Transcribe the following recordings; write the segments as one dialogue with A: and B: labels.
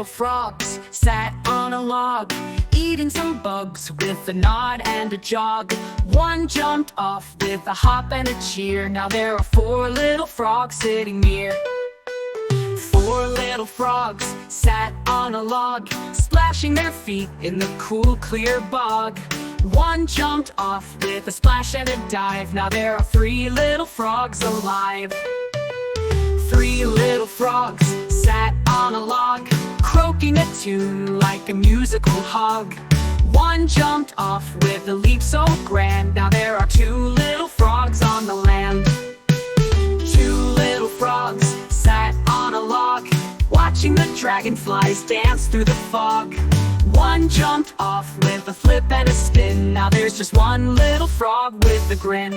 A: little frogs sat on a log, eating some bugs with a nod and a jog. One jumped off with a hop and a cheer. Now there are four little frogs sitting near. Four little frogs sat on a log, splashing their feet in the cool, clear bog. One jumped off with a splash and a dive. Now there are three little frogs alive. Three little frogs sat on a log, croaking a tune like a musical hog. One jumped off with a leap so grand. Now there are two little frogs on the land. Two little frogs sat on a log, watching the dragonflies dance through the fog. One jumped off with a flip and a spin. Now there's just one little frog with a grin.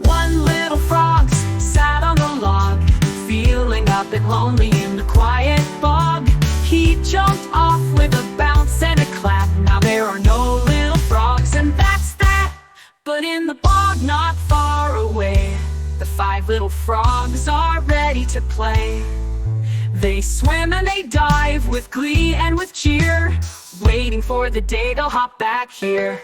A: One little frog sat on the log, feeling a bit lonely in the quiet bog. He jumped off with a bounce and a clap. Now there are no little frogs, and that's that. But in the bog not far away, the five little frogs are ready to play. They swim and they dive with glee and with cheer, waiting for the day they'll hop back here.